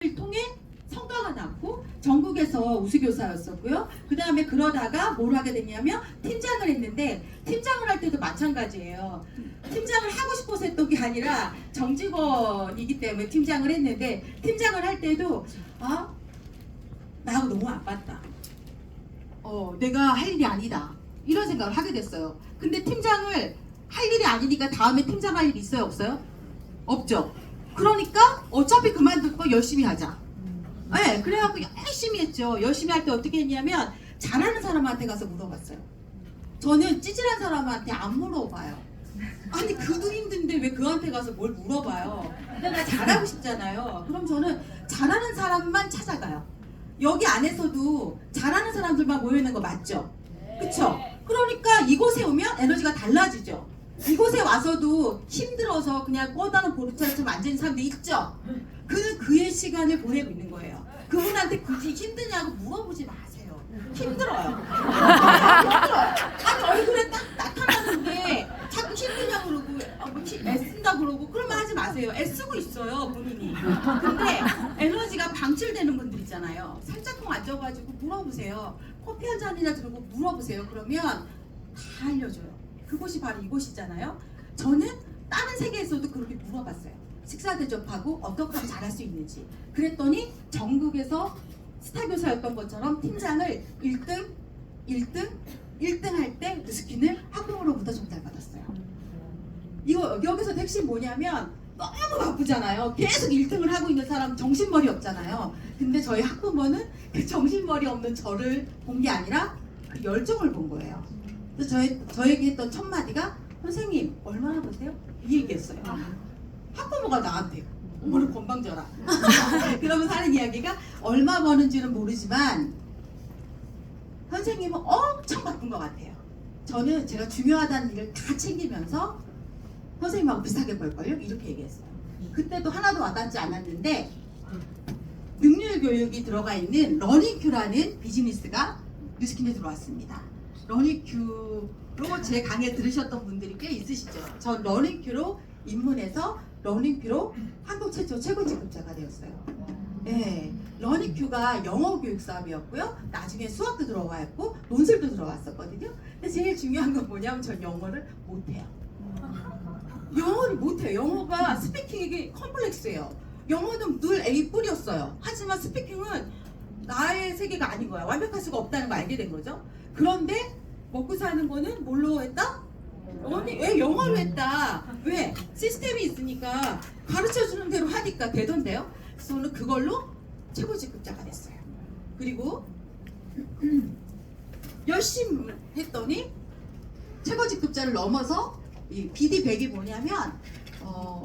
을 통해 성과가 났고 전국에서 우수교사였었고요. 그 다음에 그러다가 뭘 하게 됐냐면 팀장을 했는데, 팀장을 할 때도 마찬가지예요. 팀장을 하고 싶어서 했던 게 아니라 정직원이기 때문에 팀장을 했는데, 팀장을 할 때도 나하고 너무 안 맞다, 내가 할 일이 아니다, 이런 생각을 하게 됐어요. 근데 팀장을 할 일이 아니니까 다음에 팀장 할 일이 있어요, 없어요? 없죠. 그러니까 어차피 그만둘 거 열심히 하자. 네, 그래갖고 열심히 했죠. 열심히 할 때 어떻게 했냐면 잘하는 사람한테 가서 물어봤어요. 저는 찌질한 사람한테 안 물어봐요. 아니 그도 힘든데 왜 그한테 가서 뭘 물어봐요. 내가 잘하고 싶잖아요. 그럼 저는 잘하는 사람만 찾아가요. 여기 안에서도 잘하는 사람들만 모여있는 거 맞죠? 그쵸? 그러니까 이곳에 오면 에너지가 달라지죠. 이곳에 와서도 힘들어서 그냥 꼬다는 보루처럼 앉아있는 사람들 있죠? 그는 그의 시간을 보내고 있는 거예요. 그분한테 굳이 힘드냐고 물어보지 마세요. 힘들어요. 힘들어요. 아니 얼굴에 딱 나타나는데 자꾸 힘드냐고 그러고 애쓴다 그러고 그런 말 하지 마세요. 애쓰고 있어요 본인이. 근데 에너지가 방출되는 분들 있잖아요. 살짝쿵 앉아가지고 물어보세요. 커피 한 잔이나 들고 물어보세요. 그러면 다 알려줘요. 그곳이 바로 이곳이잖아요. 저는 다른 세계에서도 그렇게 물어봤어요. 식사 대접하고 어떻게 하면 잘할 수 있는지. 그랬더니 전국에서 스타 교사였던 것처럼 팀장을 1등 할 때 루스킨을 학부모로부터 전달받았어요. 이거 여기서 핵심 뭐냐면 너무 바쁘잖아요. 계속 1등을 하고 있는 사람 정신머리 없잖아요. 근데 저희 학부모는 그 정신머리 없는 저를 본 게 아니라 그 열정을 본 거예요. 그래서 저에게 했던 첫 마디가 선생님 얼마나 버세요? 이 얘기했어요. 학부모가 나한테 오늘 건방져라. 그러면서 하는 이야기가 얼마 버는지는 모르지만 선생님은 엄청 바쁜 것 같아요. 저는 제가 중요하다는 일을 다 챙기면서 선생님하고 비슷하게 벌걸요? 이렇게 얘기했어요. 그때도 하나도 와닿지 않았는데 능률 교육이 들어가 있는 러닝큐라는 비즈니스가 뉴스킨에 들어왔습니다. 러닝큐로 제 강의 들으셨던 분들이 꽤 있으시죠. 전 러닝큐로 입문해서 러닝큐로 한국 최초 최고 직급자가 되었어요. 네, 러닝큐가 영어 교육 사업이었고요. 나중에 수학도 들어왔고 논술도 들어왔었거든요. 근데 제일 중요한 건 뭐냐면 전 영어를 못해요. 영어를 못해요. 영어가 스피킹이 컴플렉스예요. 영어는 늘 A 뿔이었어요. 하지만 스피킹은 나의 세계가 아닌 거야. 완벽할 수가 없다는 걸 알게 된 거죠. 그런데 먹고 사는 거는 뭘로 했다? 왜 영어로 했다? 왜? 시스템이 있으니까 가르쳐주는 대로 하니까 되던데요. 그래서 저는 그걸로 최고 직급자가 됐어요. 그리고 열심히 했더니 최고 직급자를 넘어서 이 BD100이 뭐냐면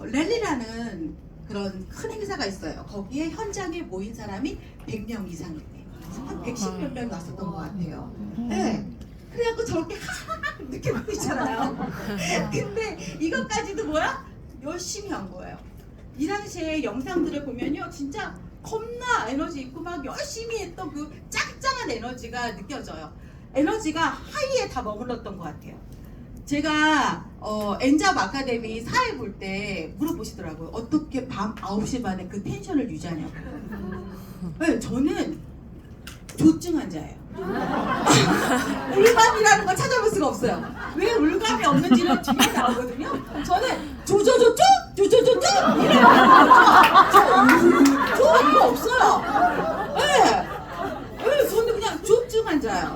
랠리라는 그런 큰 행사가 있어요. 거기에 현장에 모인 사람이 100명 이상인데 한 110몇 명 왔었던 것 같아요. 네. 그래갖고 저렇게 늦게 보이잖아요. 근데 이것까지도 뭐야? 열심히 한 거예요. 이 당시에 영상들을 보면요, 진짜 겁나 에너지 있고 막 열심히 했던 그 짱짱한 에너지가 느껴져요. 에너지가 하이에 다 머물렀던 것 같아요. 제가 엔잡 아카데미 사회 볼 때 물어보시더라고요. 어떻게 밤 9시 반에 그 텐션을 유지하냐고. 네, 저는 조증 환자예요. 울감이라는 걸 찾아볼 수가 없어요. 왜 울감이 없는지는 뒤에 나오거든요. 저는 조조조조 이래요. 저 이거 없어요. 네. 네, 저는 그냥 조증 환자예요.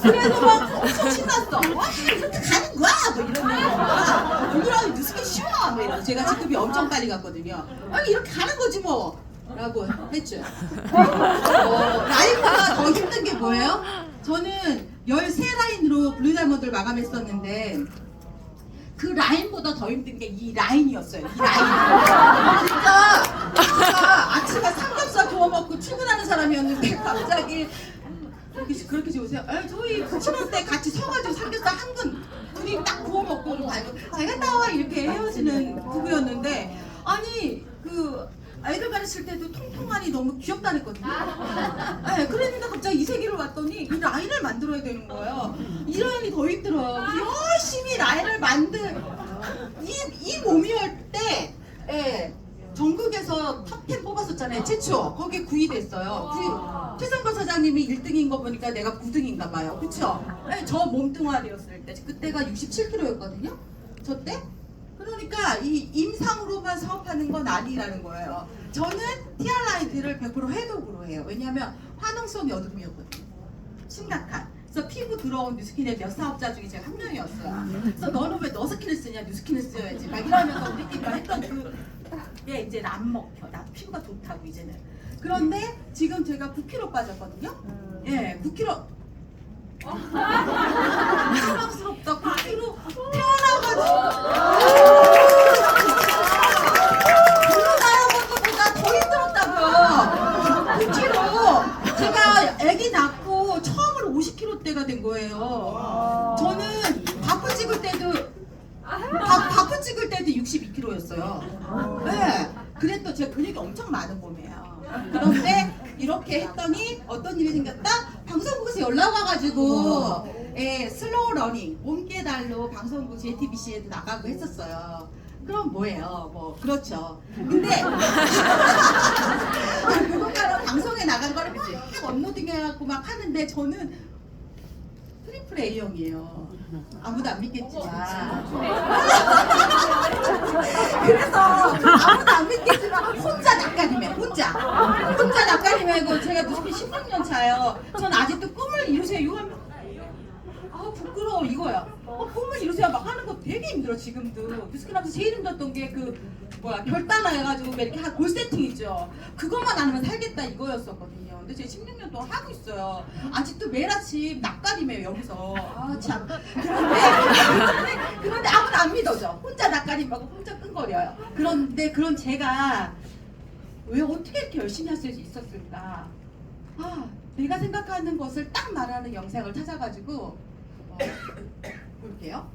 그래서 막 엄청 신났어. 와, 이렇게 가는 거야? 뭐 이러면 우리랑 뉴스킨 쉬워. 뭐 이러고 제가 직급이 엄청 빨리 갔거든요. 아니 이렇게 가는 거지 뭐. 라고 했죠. 라이브가 더 힘든 게 뭐예요? 저는 13라인으로 블루다이먼드를 마감했었는데 그 라인보다 더 힘든 게 이 라인이었어요. 이 라인. 진짜 아침에 삼겹살 구워 먹고 출근하는 사람이었는데 갑자기 그렇게 좋으세요? 저희 7월때 같이 서가지고 삼겹살 한 근 둘이 딱 구워 먹고 가지고 잘 갔다 와 이렇게 헤어지는 부부였는데, 아니 그 아이들 가르칠 때도 통통하니 너무 귀엽다 그랬거든요. 네, 그랬는데 갑자기 이 세계로 왔더니 이 라인을 만들어야 되는 거예요. 이 라인이 더 힘들어요. 열심히 라인을 만든 이 몸이었을 때 전국에서 탑10 뽑았었잖아요. 최초. 거기에 9위 됐어요. 최성걸 사장님이 1등인 거 보니까 내가 9등인가 봐요. 그쵸? 네, 저 몸뚱아리였을 때. 그때가 67kg였거든요. 저 때? 그러니까 이 임상으로만 사업하는 건 아니라는 거예요. 저는 티알라이드를 100% 해독으로 해요. 왜냐하면 화농성 여드름이었거든요. 심각한. 그래서 피부 들어온 뉴스킨의 몇 사업자 중에 제가 한 명이었어요. 그래서 너는 왜 너스킨을 쓰냐, 뉴스킨을 써야지. 막 이러면서 우리끼리 막 했던 그게 이제 안 먹혀. 나 피부가 좋다고 이제는. 그런데 지금 제가 9kg 빠졌거든요. 예, 9kg. 사랑스럽다. 9kg 태어나가지고 나온 것보다 더 힘들었다고요. 9kg. 제가 아기 낳고 처음으로 50kg대가 된 거예요. 저는 바프 찍을 때도 62kg였어요. 네. 그랬던 제가 근육이 엄청 많은 몸이에요. 그런데 이렇게 했더니 어떤 일이 생겼다? 방송국에서 연락 와가지고 슬로우 러닝 몸깨달로 방송국 JTBC에도 나가고 했었어요. 그럼 뭐예요? 뭐 그렇죠. 근데 누군가는 방송에 나간 거를 막 업로딩해갖고 막 하는데 저는 트리플 A형이에요. 아무도 안 믿겠지만. 그래서 아무도 안 믿겠지만 혼자 낯가림해. 혼자 낯가림해고 제가 뉴스킨 16년 차예요. 전 아직도 꿈을 이루세요 하면 부끄러워 이거야. 꿈을 이루세요 막 하는 거 되게 힘들어 지금도. 뉴스킨 하면서 제일 힘들었던 게 결단을 해가지고 이렇게 골 세팅 있죠. 그것만 안 하면 살겠다 이거였었거든요. 근데 제가 16년 동안 하고 있어요. 아직도 매일 아침 낯가림해요 여기서. 참. 그런데 아무도 안 믿어져. 혼자 낯가림하고 혼자 끙거려요. 그런데 그런 제가 왜 어떻게 이렇게 열심히 할 수 있었을까? 내가 생각하는 것을 딱 말하는 영상을 찾아가지고 볼게요.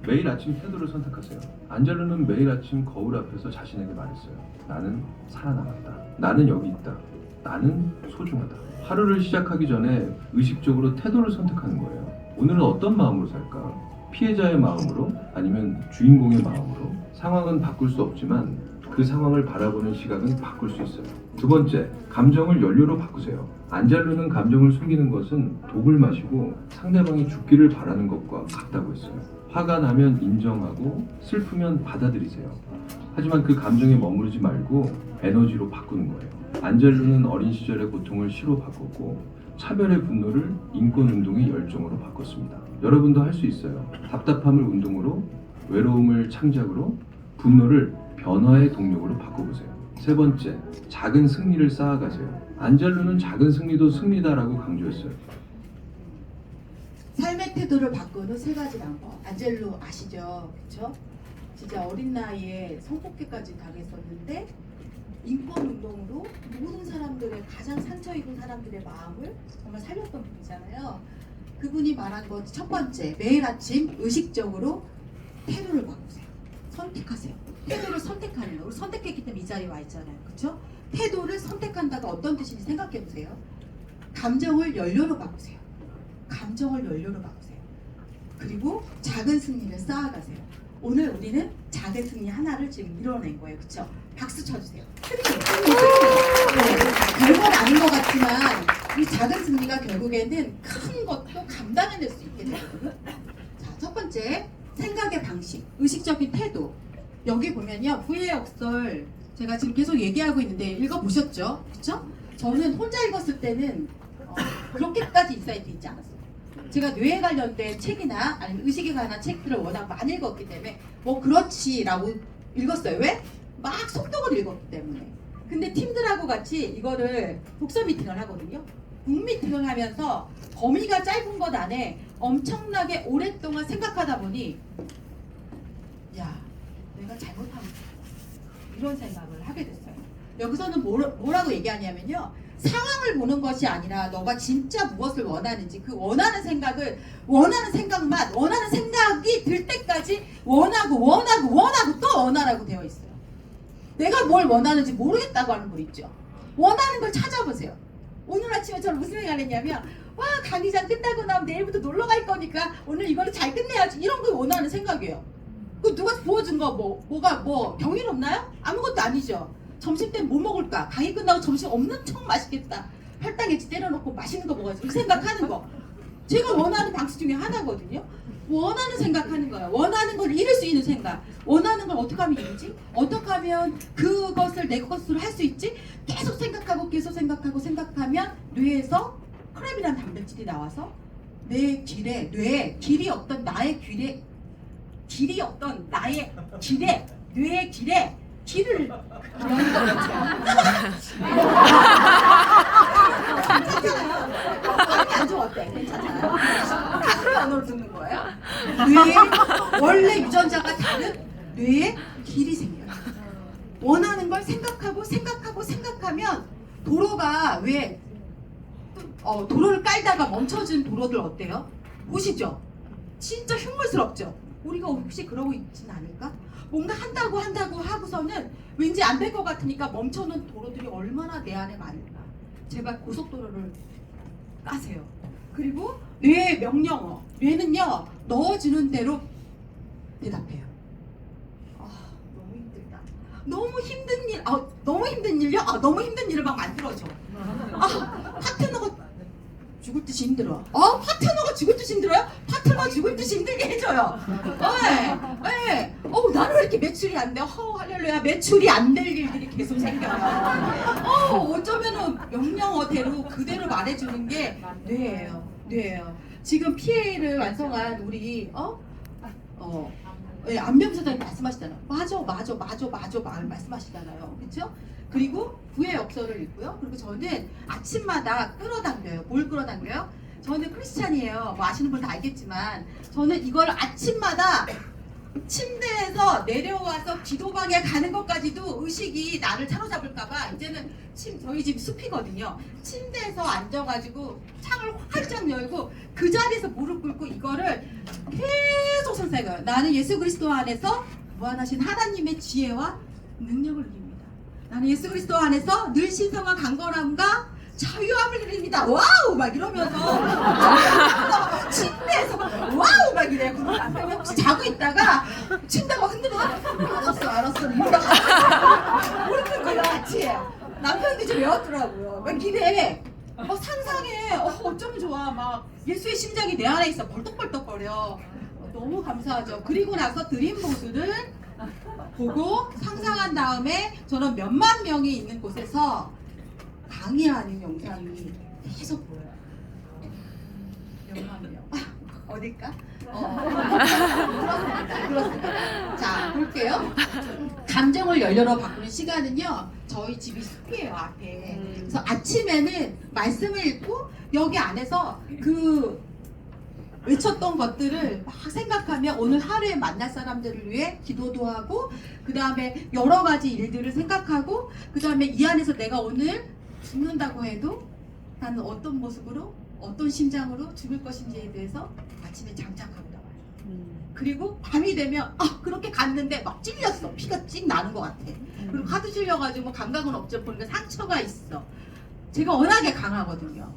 매일 아침 태도를 선택하세요. 안젤로는 매일 아침 거울 앞에서 자신에게 말했어요. 나는 살아남았다. 나는 여기 있다. 나는 소중하다. 하루를 시작하기 전에 의식적으로 태도를 선택하는 거예요. 오늘은 어떤 마음으로 살까? 피해자의 마음으로? 아니면 주인공의 마음으로? 상황은 바꿀 수 없지만 그 상황을 바라보는 시각은 바꿀 수 있어요. 두 번째, 감정을 연료로 바꾸세요. 안젤로는 감정을 숨기는 것은 독을 마시고 상대방이 죽기를 바라는 것과 같다고 했어요. 화가 나면 인정하고 슬프면 받아들이세요. 하지만 그 감정에 머무르지 말고 에너지로 바꾸는 거예요. 안젤로는 어린 시절의 고통을 시로 바꿨고 차별의 분노를 인권운동의 열정으로 바꿨습니다. 여러분도 할 수 있어요. 답답함을 운동으로, 외로움을 창작으로, 분노를 변화의 동력으로 바꿔보세요. 세 번째, 작은 승리를 쌓아가세요. 안젤로는 작은 승리도 승리다라고 강조했어요. 삶의 태도를 바꾸는 세 가지 방법. 안젤로 아시죠? 그렇죠? 진짜 어린 나이에 성폭행까지 당했었는데 인권운동으로 모든 사람들의 가장 상처 입은 사람들의 마음을 정말 살렸던 분이잖아요. 그분이 말한 것 첫 번째, 매일 아침 의식적으로 태도를 바꾸세요. 선택하세요. 태도를 선택하는 거. 우리 선택했기 때문에 이 자리에 와 있잖아요. 그렇죠? 태도를 선택한다가 어떤 뜻인지 생각해 보세요. 감정을 연료로 바꾸세요. 감정을 연료로 바꾸세요. 그리고 작은 승리를 쌓아가세요. 오늘 우리는 작은 승리 하나를 지금 이뤄낸 거예요. 그렇죠? 박수 쳐주세요. 별건 아닌 것 같지만 이 작은 승리가 결국에는 큰 것도 감당해낼 수 있게 되거든요. 자, 첫 번째, 생각의 방식, 의식적인 태도. 여기 보면요, 부의 역설 제가 지금 계속 얘기하고 있는데 읽어보셨죠? 그렇죠? 저는 혼자 읽었을 때는 그렇게까지 인사이트 있지 않았어요. 제가 뇌에 관련된 책이나 아니면 의식에 관한 책들을 워낙 많이 읽었기 때문에 뭐 그렇지라고 읽었어요. 왜? 막 속독을 읽었기 때문에. 근데 팀들하고 같이 이거를 독서 미팅을 하거든요. 북 미팅을 하면서 범위가 짧은 것 안에 엄청나게 오랫동안 생각하다 보니 야, 내가 잘못하면 이런 생각을 하게 됐어요. 여기서는 뭐라고 얘기하냐면요, 상황을 보는 것이 아니라 너가 진짜 무엇을 원하는지 그 원하는 생각을 원하는 생각이 들 때까지 원하고 또 원하라고 되어 있어요. 내가 뭘 원하는지 모르겠다고 하는 분 있죠. 원하는 걸 찾아보세요. 오늘 아침에 저는 무슨 생각을 했냐면, 와, 강의장 끝나고 나면 내일부터 놀러 갈 거니까 오늘 이거를 잘 끝내야지, 이런 걸 원하는 생각이에요. 그 누가 부어준 거 뭐가 병일 없나요? 아무것도 아니죠. 점심 때 뭐 먹을까? 강의 끝나고 점심 없는 척 맛있겠다. 혈당 액지 때려놓고 맛있는 거 먹어야지. 그 생각하는 거. 제가 원하는 방식 중에 하나거든요. 원하는 생각하는 거예요. 원하는 걸 이룰 수 있는 생각. 원하는 걸 어떻게 하면 이루지? 어떻게 하면 그것을 내 것으로 할 수 있지? 계속 생각하고 계속 생각하면 뇌에서 크랩이라는 단백질이 나와서 내 뇌에 길이 없던 나의 길이 없던 나의 뇌의 길을 여는 거죠. 괜찮아요. 마음이 안 좋아 어때? 괜찮아요. 다른 언어로 듣는 거예요. 뇌에 원래 유전자가 다른 뇌에 길이 생겨요. 원하는 걸 생각하면 도로가 왜 도로를 깔다가 멈춰진 도로들 어때요? 보시죠. 진짜 흉물스럽죠. 우리가 혹시 그러고 있진 않을까? 뭔가 한다고 하고서는 왠지 안 될 것 같으니까 멈춰놓은 도로들이 얼마나 내 안에 많을까. 제발 고속도로를 까세요. 그리고 뇌의 명령어. 뇌는요, 넣어주는 대로 대답해요. 너무 힘들다. 너무 힘든 일요? 너무 힘든 일을 막 만들어줘. 파트너가 죽을 듯이 힘들어. 파트너가 죽을 듯이 힘들어요? 파트너 죽을 듯이 힘들게 해줘요. 네. 나는 왜 이렇게 매출이 안 돼? 할렐루야. 매출이 안 될 일들이 계속 생겨요. 어쩌면은 명령어대로 그대로 말해주는 게 뇌예요. 지금 PA를 완성한 우리 안병사장님 말씀하시잖아요. 맞아 말씀하시잖아요. 그렇죠? 그리고 구의 역설을 읽고요. 그리고 저는 아침마다 끌어당겨요. 뭘 끌어당겨요? 저는 크리스찬이에요. 뭐 아시는 분 다 알겠지만 저는 이걸 아침마다 침대에서 내려와서 기도방에 가는 것까지도 의식이 나를 사로잡을까봐 이제는 저희 집 숲이거든요. 침대에서 앉아가지고 창을 활짝 열고 그 자리에서 무릎 꿇고 이거를 계속 선생해요. 나는 예수 그리스도 안에서 무한하신 하나님의 지혜와 능력을 누립니다. 나는 예수 그리스도 안에서 늘 신성한 강건함과 자유함을 누립니다. 와우! 막 이러면서 침대에서 와우! 막 이래요. 그럼 남편이 혹시 자고 있다가 침대가 흔들어. 알았어. 이러다가 무릎 꿇고 같이 남편이 좀 외웠더라고요. 막 이래. 상상해. 어쩌면 좋아. 막 예수의 심장이 내 안에 있어. 벌떡벌떡거려. 너무 감사하죠. 그리고 나서 드림 보드를 보고 상상한 다음에 저는 몇만 명이 있는 곳에서 강의하는 영상이 계속 보여요. 몇만 명. 어딜까? 그렇습니다. 자, 볼게요. 감정을 연료로 바꾸는 시간은요, 저희 집이 숲이에요, 앞에. 그래서 아침에는 말씀을 읽고 여기 안에서 그 외쳤던 것들을 막 생각하며 오늘 하루에 만날 사람들을 위해 기도도 하고, 그 다음에 여러 가지 일들을 생각하고, 그 다음에 이 안에서 내가 오늘 죽는다고 해도 나는 어떤 모습으로 어떤 심장으로 죽을 것인지에 대해서 아침에 장착하고 나와요. 그리고 밤이 되면 그렇게 갔는데 막 찔렸어. 피가 찡 나는 것 같아. 그리고 하도 찔려가지고 뭐 감각은 없죠. 보니까 상처가 있어. 제가 워낙에 강하거든요.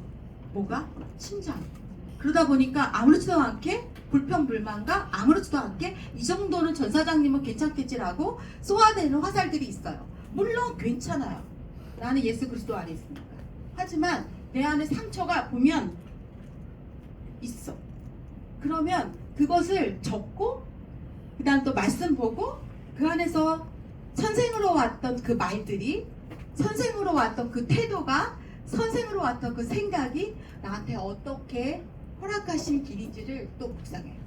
뭐가? 심장. 그러다 보니까 아무렇지도 않게 불평불만과 아무렇지도 않게 이 정도는 전 사장님은 괜찮겠지라고 쏘아대는 화살들이 있어요. 물론 괜찮아요. 나는 예수 그리스도 안에 있으니까. 하지만 내 안에 상처가 보면 있어. 그러면 그것을 적고 그 다음 또 말씀 보고 그 안에서 선생으로 왔던 그 말들이, 선생으로 왔던 그 태도가, 선생으로 왔던 그 생각이 나한테 어떻게 허락하신 길인지를 또 묵상해요.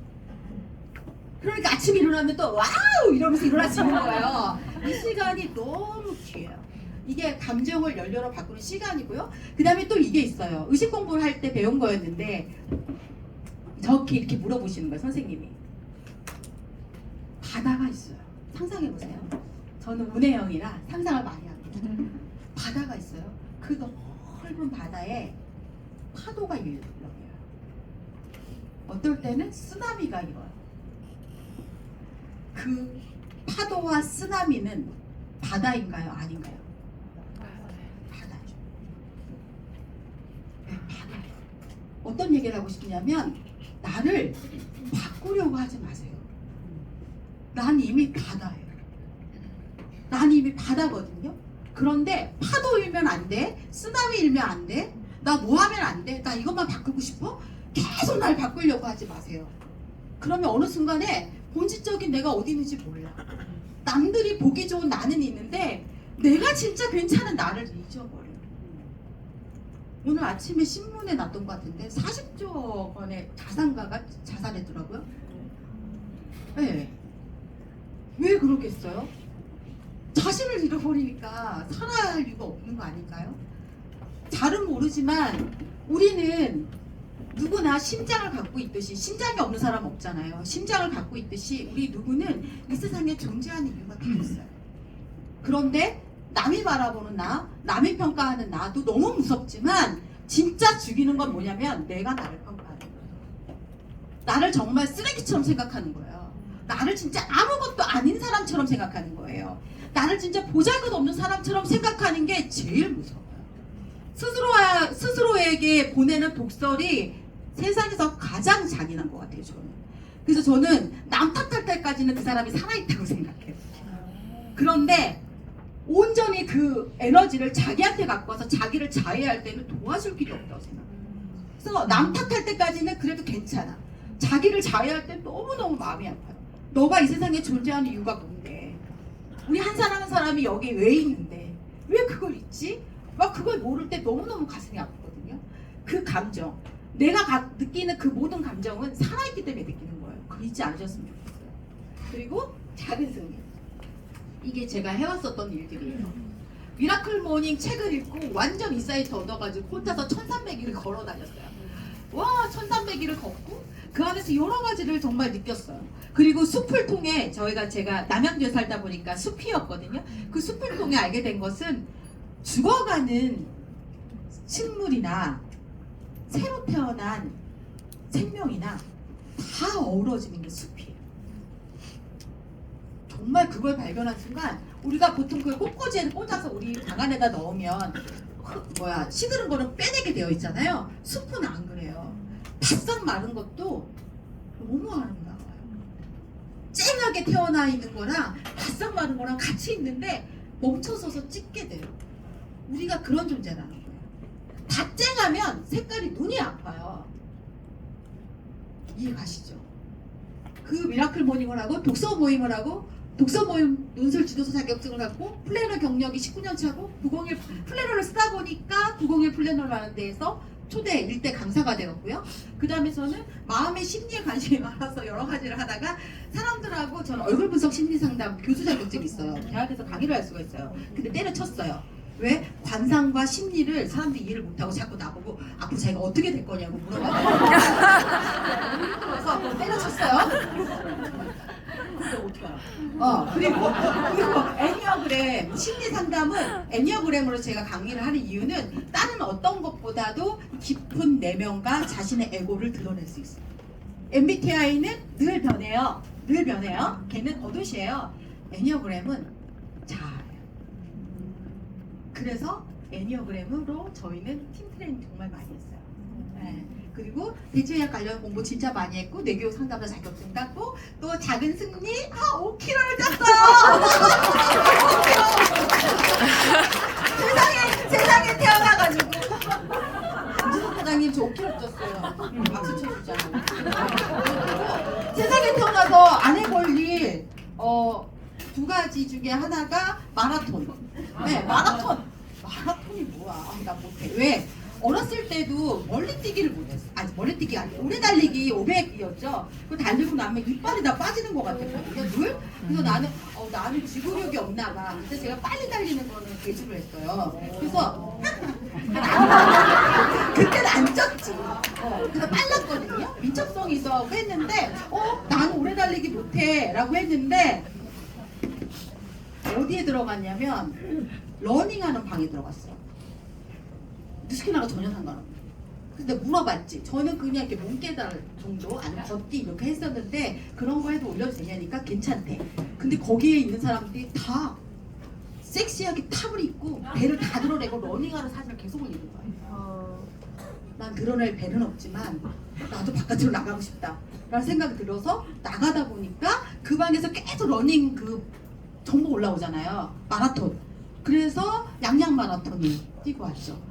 그러니까 아침에 일어나면 또 와우 이러면서 일어날 수 있는 거예요. 이 시간이 너무 귀해요. 이게 감정을 연료로 바꾸는 시간이고요. 그 다음에 또 이게 있어요. 의식 공부를 할 때 배운 거였는데 저렇게 이렇게 물어보시는 거예요. 선생님이. 바다가 있어요. 상상해보세요. 저는 운해형이라 상상을 많이 합니다. 바다가 있어요. 그 넓은 바다에 파도가 일어나요. 어떨 때는 쓰나미가 일어나요. 그 파도와 쓰나미는 바다인가요? 아닌가요? 바다죠. 네, 바다예요. 어떤 얘기를 하고 싶냐면 나를 바꾸려고 하지 마세요. 난 이미 바다예요. 난 이미 바다거든요. 그런데 파도 일면 안 돼. 쓰나미 일면 안 돼. 나 뭐 하면 안 돼. 나 이것만 바꾸고 싶어. 계속 날 바꾸려고 하지 마세요. 그러면 어느 순간에 본질적인 내가 어디 있는지 몰라. 남들이 보기 좋은 나는 있는데 내가 진짜 괜찮은 나를 잊어버려. 오늘 아침에 신문에 났던 것 같은데 40조 원의 자산가가 자살했더라고요. 네. 왜 그러겠어요? 자신을 잃어버리니까 살아야 할 이유가 없는 거 아닐까요? 잘은 모르지만 우리는 누구나 심장을 갖고 있듯이, 심장이 없는 사람 없잖아요. 심장을 갖고 있듯이 우리 누구는 이 세상에 존재하는 이유가 다 있어요. 그런데 남이 바라보는 나, 남이 평가하는 나도 너무 무섭지만 진짜 죽이는 건 뭐냐면 내가 나를 평가하는 거예요. 나를 정말 쓰레기처럼 생각하는 거예요. 나를 진짜 아무것도 아닌 사람처럼 생각하는 거예요. 나를 진짜 보잘것없는 사람처럼 생각하는 게 제일 무서워요. 스스로에게 보내는 독설이 세상에서 가장 잔인한 것 같아요, 저는. 그래서 저는 남 탓할 때까지는 그 사람이 살아있다고 생각해요. 그런데 온전히 그 에너지를 자기한테 갖고 와서 자기를 자해할 때는 도와줄 길이 없다고 생각해요. 그래서 남 탓할 때까지는 그래도 괜찮아. 자기를 자해할 때 너무너무 마음이 아파요. 너가 이 세상에 존재하는 이유가 뭔데? 우리 한 사람 한 사람이 여기 왜 있는데? 왜 그걸 잊지? 막 그걸 모를 때 너무너무 가슴이 아프거든요. 그 감정, 내가 느끼는 그 모든 감정은 살아있기 때문에 느끼는 거예요. 그거 잊지 않으셨으면 좋겠어요. 그리고 작은 승리. 이게 제가 해왔었던 일들이에요. 미라클 모닝 책을 읽고 완전 인사이트 얻어가지고 혼자서 1300일을 걸어 다녔어요. 와, 1300일을 걷고 그 안에서 여러 가지를 정말 느꼈어요. 그리고 숲을 통해 제가 남양주에 살다 보니까 숲이었거든요. 그 숲을 통해 알게 된 것은 죽어가는 식물이나 새로 태어난 생명이나 다 어우러지는 게 숲이에요. 정말 그걸 발견한 순간 우리가 보통 그 꽃꽂이에 꽂아서 우리 방 안에다 넣으면 시드른 거는 빼내게 되어 있잖아요. 숲은 안 그래요. 바싹 마른 것도 너무 아름다워요. 쨍하게 태어나 있는 거랑 바싹 마른 거랑 같이 있는데 멈춰서서 찍게 돼요. 우리가 그런 존재라는 거예요. 다 쨍하면 색깔이 눈이 아파요. 이해 가시죠? 그 미라클 모닝을 하고 독서 모임을 하고 독서 모임 논술 지도서 자격증을 갖고 플래너 경력이 19년 차고 901 플래너를 쓰다 보니까 901 플래너를 하는 데에서 초대 일대 강사가 되었고요. 그 다음에 저는 마음의 심리에 관심이 많아서 여러 가지를 하다가 사람들하고 저는 얼굴 분석 심리 상담 교수 자격증이 있어요. 대학에서 강의를 할 수가 있어요. 근데 때려쳤어요. 왜? 관상과 심리를 사람들이 이해를 못하고 자꾸 나보고 앞으로 자기가 어떻게 될 거냐고 물어봐요. 그래서 그걸 때려쳤어요. 근데 어떻게 알아? 그리고 애니어그램 심리 상담은 애니어그램으로 제가 강의를 하는 이유는 다른 어떤 것보다도 깊은 내면과 자신의 에고를 드러낼 수 있어요. MBTI는 늘 변해요. 늘 변해요. 걔는 어두시예요. 애니어그램은 자아예요. 그래서 애니어그램으로 저희는 팀 트레이닝 정말 많이 했어요. 네. 그리고 대체의학 관련 공부 진짜 많이 했고 뇌교육 상담자 자격증 땄고 또 작은 승리 5kg를 땄어요. 세상에 태어나가지고 김지석 사장님 저 5kg 쪘어요. 박수 쳐주잖아요. 그리고 세상에 태어나서 안 해볼 일 두 가지 중에 하나가 마라톤. 네, 마라톤이 뭐야? 나 못해. 왜? 어렸을 때도 멀리 뛰기를 못했어. 아니 멀리 뛰기 아니고 오래 달리기 500이었죠. 그거 달리고 나면 이빨이 다 빠지는 것 같았거든요. 늘. 그래서 나는 지구력이 없나 봐. 근데 제가 빨리 달리는 거는 개주를 했어요. 그래서 그때는 안 쪘지. 그래서 빨랐거든요. 민첩성이 있어 했는데 나는 오래 달리기 못해라고 했는데 어디에 들어갔냐면 러닝하는 방에 들어갔어요. 뉴스키나가 전혀 상관없어요. 근데 물어봤지. 저는 그냥 이렇게 몸 깨달 정도 아니면 걷기 이렇게 했었는데 그런 거 해도 올려도 되냐니까 괜찮대. 근데 거기에 있는 사람들이 다 섹시하게 탑을 입고 배를 다 드러내고 러닝하는 사진을 계속 올리는 거예요. 난 드러낼 배는 없지만 나도 바깥으로 나가고 싶다 라는 생각이 들어서 나가다 보니까 그 방에서 계속 러닝 그 정보 올라오잖아요. 마라톤. 그래서 양양 마라톤을 뛰고 왔죠.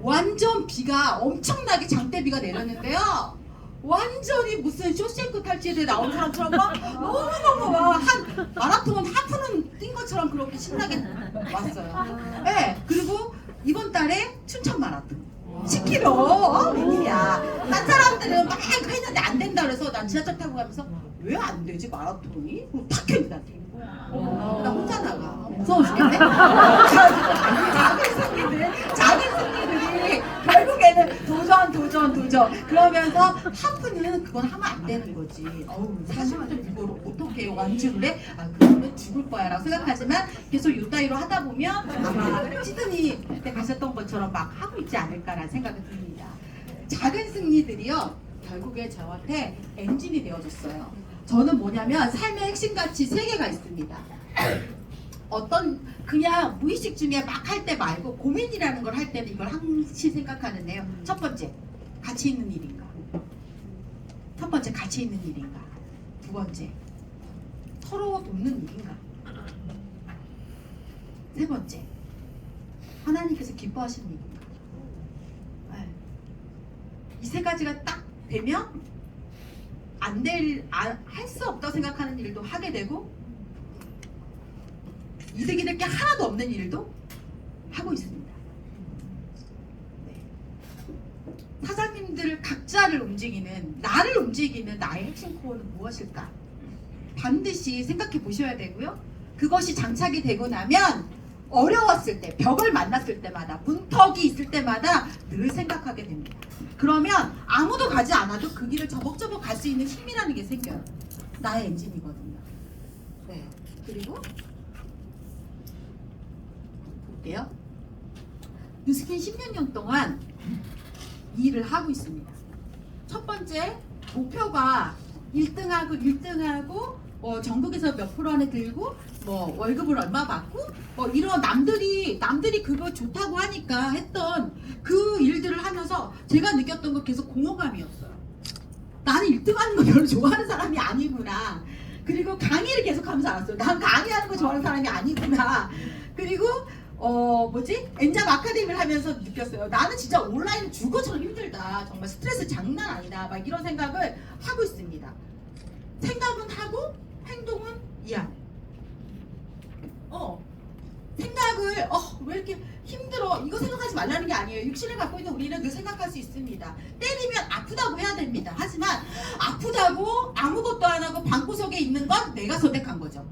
완전 비가 엄청나게 장대비가 내렸는데요. 완전히 무슨 쇼생크 탈취에 나온 사람처럼 막 너무너무 한 마라톤 하프는 뛴 것처럼 그렇게 신나게 왔어요. 네, 그리고 이번 달에 춘천 마라톤 10km 웬일이야. 딴 사람들은 막 했는데 안 된다 그래서 난 지하철 타고 가면서 왜 안 되지 마라톤이? 그럼 탁 했는데 안 돼. 나 혼자 나가. 무서워 죽겠네. 작은 승리들이 결국에는 도전 그러면서 하프는 그건 하면 안 되는 거지. 어우, 40분 이거 어떻게 완주를 해? 아, 그러면 죽을 거야 라고 생각하지만 계속 요따위로 하다 보면 아마 시드니 때 가셨던 것처럼 막 하고 있지 않을까라는 생각이 듭니다. 작은 승리들이요 결국에 저한테 엔진이 되어줬어요. 저는 뭐냐면 삶의 핵심 가치 3개가 있습니다. 어떤 그냥 무의식 중에 막 할 때 말고 고민이라는 걸 할 때는 이걸 항시 생각하는데요. 첫 번째, 가치 있는 일인가? 첫 번째, 가치 있는 일인가? 두 번째, 서로 돕는 일인가? 세 번째, 하나님께서 기뻐하시는 일인가? 네. 이 3가지가 딱 되면 할 수 없다고 생각하는 일도 하게 되고 이득이 될 게 하나도 없는 일도 하고 있습니다. 네. 사장님들 각자를 움직이는, 나를 움직이는 나의 핵심 코어는 무엇일까? 반드시 생각해 보셔야 되고요. 그것이 장착이 되고 나면 어려웠을 때, 벽을 만났을 때마다, 문턱이 있을 때마다 늘 생각하게 됩니다. 그러면 아무도 가지 않아도 그 길을 저벅저벅 갈 수 있는 힘이라는 게 생겨요. 나의 엔진이거든요. 네. 그리고 볼게요. 뉴스킨 10년 년 동안 이 일을 하고 있습니다. 첫 번째 목표가 1등하고 전국에서 몇 프로 안에 들고 월급을 얼마 받고 이런 남들이 그거 좋다고 하니까 했던 그 일들을 하면서 제가 느꼈던 건 계속 공허감이었어요. 나는 1등하는 거 별로 좋아하는 사람이 아니구나. 그리고 강의를 계속 하면서 알았어요. 난 강의하는 거 좋아하는 사람이 아니구나. 그리고 엔잡 아카데미를 하면서 느꼈어요. 나는 진짜 온라인 죽어처럼 힘들다. 정말 스트레스 장난 아니다. 막 이런 생각을 하고 있습니다. 생각은 하고 행동은 이안. 생각을 왜 이렇게 힘들어? 이거 생각하지 말라는 게 아니에요. 육신을 갖고 있는 우리는 늘 생각할 수 있습니다. 때리면 아프다고 해야 됩니다. 하지만 아프다고 아무것도 안 하고 방구석에 있는 건 내가 선택한 거죠.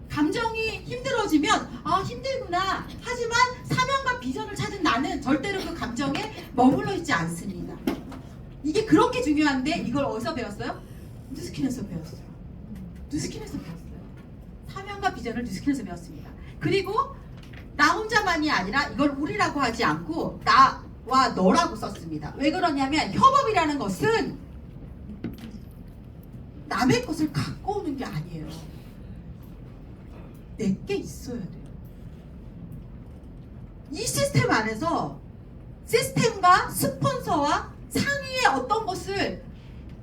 감정이 힘들어지면 힘들구나. 하지만 사명과 비전을 찾은 나는 절대로 그 감정에 머물러 있지 않습니다. 이게 그렇게 중요한데 이걸 어디서 배웠어요? 뉴스킨에서 배웠어요. 사명과 비전을 뉴스킨에서 배웠습니다. 그리고 나 혼자만이 아니라 이걸 우리라고 하지 않고 나와 너라고 썼습니다. 왜 그러냐면 협업이라는 것은 남의 것을 갖고 오는 게 아니에요. 내게 있어야 돼요. 이 시스템 안에서 시스템과 스폰서와 상위의 어떤 것을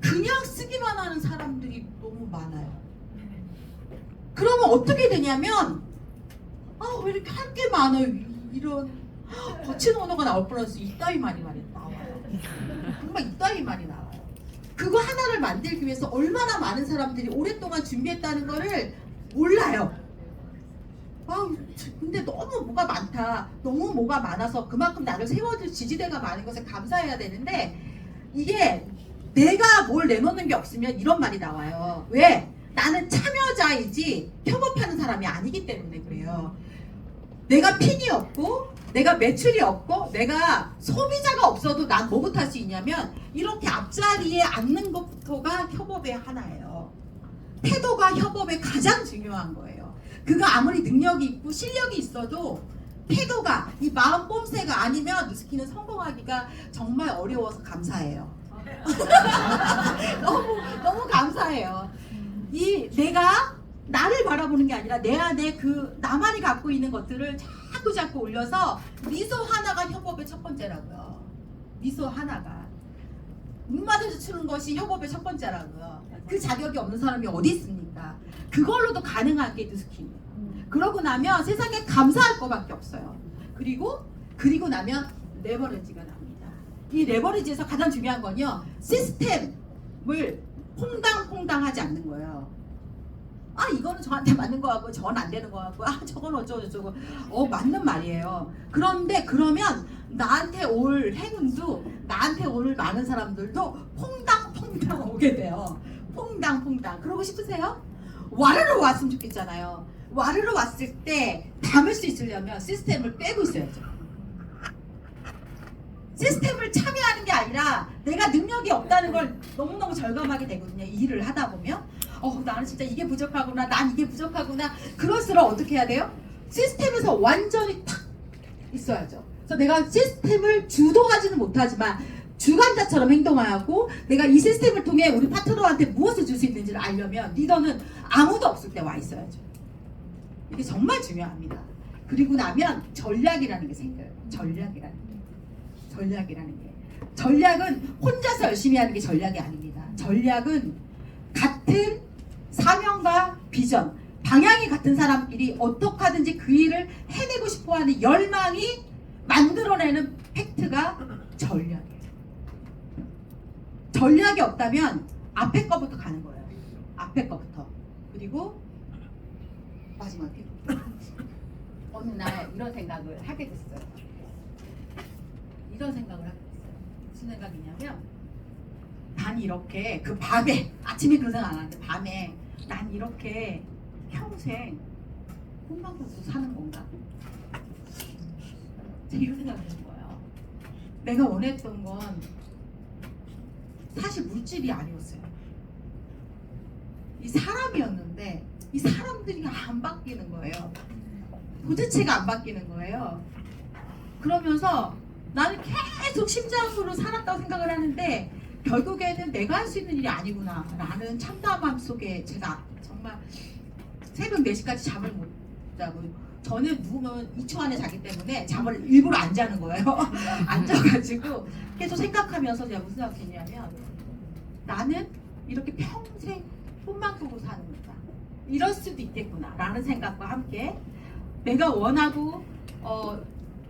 그냥 쓰기만 하는 사람들이 너무 많아요. 그러면 어떻게 되냐면 왜 이렇게 할 게 많아요. 이런 거친 언어가 나올 뻔해서 이따위 말이 나와요. 정말 이따위 말이 나와요. 그거 하나를 만들기 위해서 얼마나 많은 사람들이 오랫동안 준비했다는 거를 몰라요. 근데 너무 뭐가 많다. 너무 뭐가 많아서 그만큼 나를 세워줄 지지대가 많은 것에 감사해야 되는데 이게 내가 뭘 내놓는 게 없으면 이런 말이 나와요. 왜? 나는 참여자이지 협업하는 사람이 아니기 때문에 그래요. 내가 핀이 없고 내가 매출이 없고 내가 소비자가 없어도 난 뭐부터 할 수 있냐면 이렇게 앞자리에 앉는 것부터가 협업의 하나예요. 태도가 협업의 가장 중요한 거예요. 그가 아무리 능력이 있고 실력이 있어도 태도가 이 마음 뽐새가 아니면 뉴스킨은 성공하기가 정말 어려워서 감사해요. 너무 감사해요. 내가 나를 바라보는 게 아니라 내 안에 그 나만이 갖고 있는 것들을 자꾸 올려서 미소 하나가 협업의 첫 번째라고요. 미소 하나가. 눈맞아서 추는 것이 협업의 첫 번째라고요. 그 자격이 없는 사람이 어디 있습니까? 그걸로도 가능한 게 뉴스킨. 그러고 나면 세상에 감사할 거밖에 없어요. 그리고 나면 레버리지가 납니다. 이 레버리지에서 가장 중요한 건요, 시스템을 퐁당퐁당하지 않는 거예요. 아, 이거는 저한테 맞는 거 같고 저건 안 되는 거 같고, 아, 저건 어쩌고저쩌고. 맞는 말이에요. 그런데 그러면 나한테 올 행운도, 나한테 올 많은 사람들도 퐁당퐁당 오게 돼요. 퐁당퐁당. 그러고 싶으세요? 와르르 왔으면 좋겠잖아요. 와르르 왔을 때 담을 수 있으려면 시스템을 빼고 있어야죠. 시스템을 참여하는 게 아니라 내가 능력이 없다는 걸 너무너무 절감하게 되거든요. 이 일을 하다 보면 나는 진짜 이게 부족하구나, 난 이게 부족하구나. 그럴수록 어떻게 해야 돼요? 시스템에서 완전히 탁 있어야죠. 그래서 내가 시스템을 주도하지는 못하지만 주관자처럼 행동하고, 내가 이 시스템을 통해 우리 파트너한테 무엇을 줄 수 있는지를 알려면 리더는 아무도 없을 때 와 있어야죠. 이게 정말 중요합니다. 그리고 나면 전략이라는 게 생겨요. 전략이라는 게. 전략은 혼자서 열심히 하는 게 전략이 아닙니다. 전략은 같은 사명과 비전, 방향이 같은 사람끼리 어떻게 하든지 그 일을 해내고 싶어하는 열망이 만들어내는 팩트가 전략이에요. 전략이 없다면 앞에 거부터 가는 거예요. 앞에 거부터. 그리고 마지막 팁. 어느 날 이런 생각을 하게 됐어요. 무슨 생각이냐면, 난 이렇게 그 밤에, 아침에 그런 생각 안 하는데 밤에 난 이렇게 평생 혼방구서 사는 건가? 제가 이런 생각을 했는 거예요. 내가 원했던 건 사실 물질이 아니었어요. 이 사람이었는데 이 사람들이 안 바뀌는 거예요. 도대체가 안 바뀌는 거예요. 그러면서 나는 계속 심장으로 살았다고 생각을 하는데 결국에는 내가 할 수 있는 일이 아니구나 라는 참담함 속에 제가 정말 새벽 4시까지 잠을 못 자고, 저는 누우면 2초 안에 자기 때문에 잠을 일부러 안 자는 거예요. 앉아가지고 계속 생각하면서 제가 무슨 생각했냐면, 나는 이렇게 평생 꿈만 꾸고 사는 거다. 이럴 수도 있겠구나 라는 생각과 함께 내가 원하고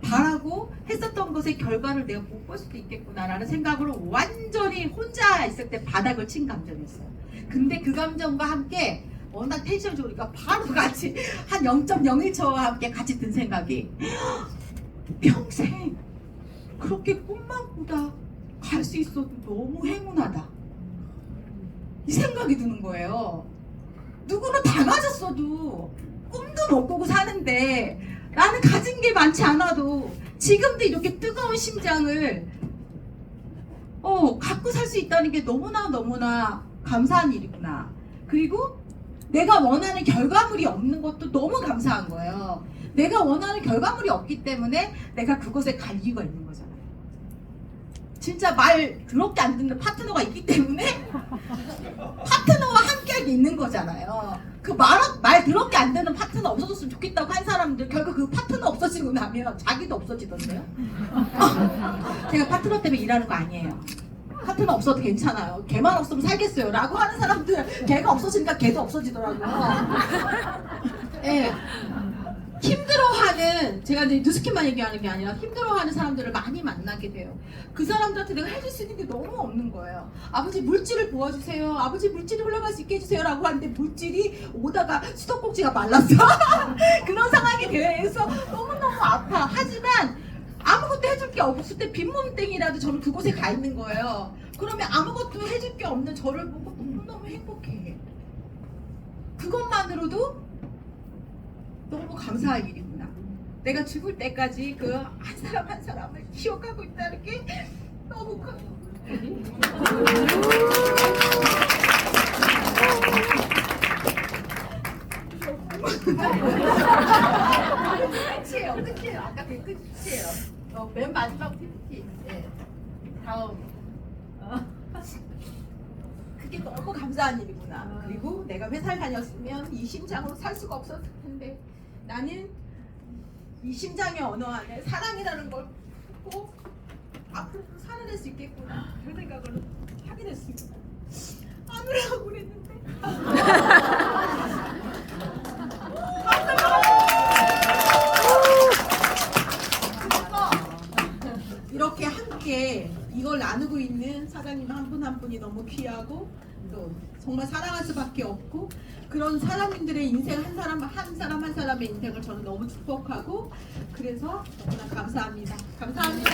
바라고 했었던 것의 결과를 내가 못 볼 수도 있겠구나 라는 생각으로 완전히 혼자 있을 때 바닥을 친 감정이었어요. 근데 그 감정과 함께 워낙 텐션이 좋으니까 바로 같이 한 0.01초와 함께 같이 든 생각이, 평생 그렇게 꿈만 꾸다 갈 수 있어도 너무 행운하다, 이 생각이 드는 거예요. 누구는 다 가졌어도 꿈도 못 꾸고 사는데 나는 가진 게 많지 않아도 지금도 이렇게 뜨거운 심장을 갖고 살 수 있다는 게 너무나 감사한 일이구나. 그리고 내가 원하는 결과물이 없는 것도 너무 감사한 거예요. 내가 원하는 결과물이 없기 때문에 내가 그곳에 갈 이유가 있는 거잖아요. 진짜 말 더럽게 안 듣는 파트너가 있기 때문에 파트너와 함께 있는 거잖아요. 그 말 더럽게 안 되는 파트너 없어졌으면 좋겠다고 한 사람들 결국 그 파트너 없어지고 나면 자기도 없어지던데요. 제가 파트너 때문에 일하는 거 아니에요. 파트너 없어도 괜찮아요. 걔만 없으면 살겠어요 라고 하는 사람들, 걔가 없어지니까 걔도 없어지더라고요. 네. 힘들어하는, 제가 이제 뉴스킨만 얘기하는 게 아니라 힘들어하는 사람들을 많이 만나게 돼요. 그 사람들한테 내가 해줄 수 있는 게 너무 없는 거예요. 아버지 물질을 도와주세요, 아버지 물질이 흘러갈 수 있게 해주세요 라고 하는데 물질이 오다가 수도꼭지가 말랐어. 그런 상황이 돼서 너무너무 아파. 하지만 아무것도 해줄 게 없을 때 빈몸땡이라도 저는 그곳에 가 있는 거예요. 그러면 아무것도 해줄 게 없는 저를 보고 너무너무 행복해. 그것만으로도 너무 감사한 일이구나. 내가 죽을 때까지 그 한 사람 한 사람을 기억하고 있다는 게 너무 끝이에요. 아까 그 끝이에요. 맨 마지막 PPT. 예. 다음. 그게 너무 감사한 일이구나. 그리고 내가 회사를 다녔으면 이 심장으로 살 수가 없었을 텐데 나는 이 심장의 언어 안에 사랑이라는 걸 꼭 앞으로 살아낼 수 있겠구나 그런 생각을 하게 됐습니다. 안 하려고 그랬는데 이렇게 함께 이걸 나누고 있는 사장님 한 분 한 분이 너무 귀하고 또 정말 사랑할 수밖에 없고 그런 사장님들의 인생 한 사람 한 사람의 인생을 저는 너무 축복하고 그래서 너무나 감사합니다. 감사합니다.